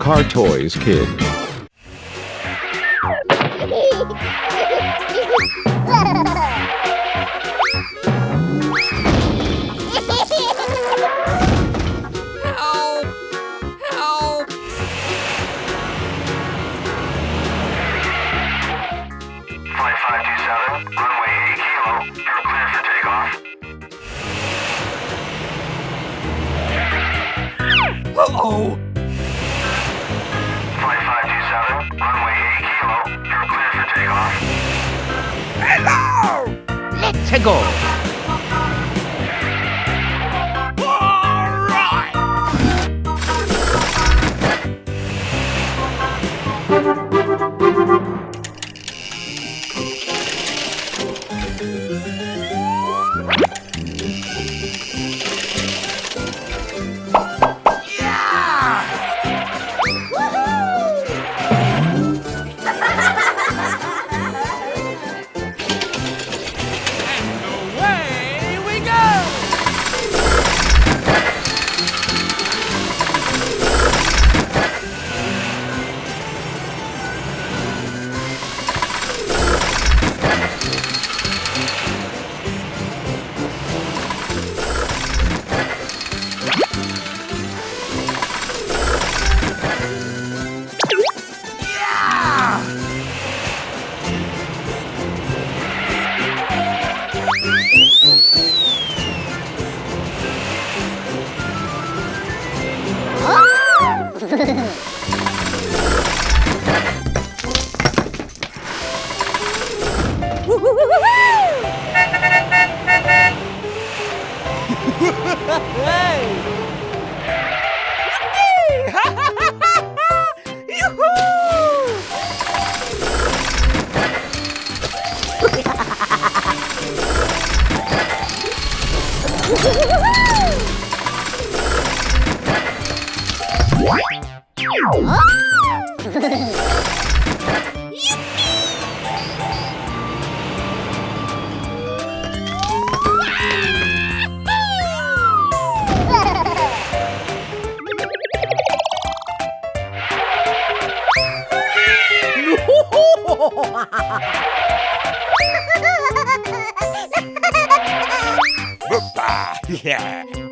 Car Toys Kid. Help! 5527, runway 8 kilo, you're clear for takeoff. Uh-oh! 5527, runway 8 kilo, you're clear for takeoff. Hello! Let's go! All right! Away we go! Hey! Yeah.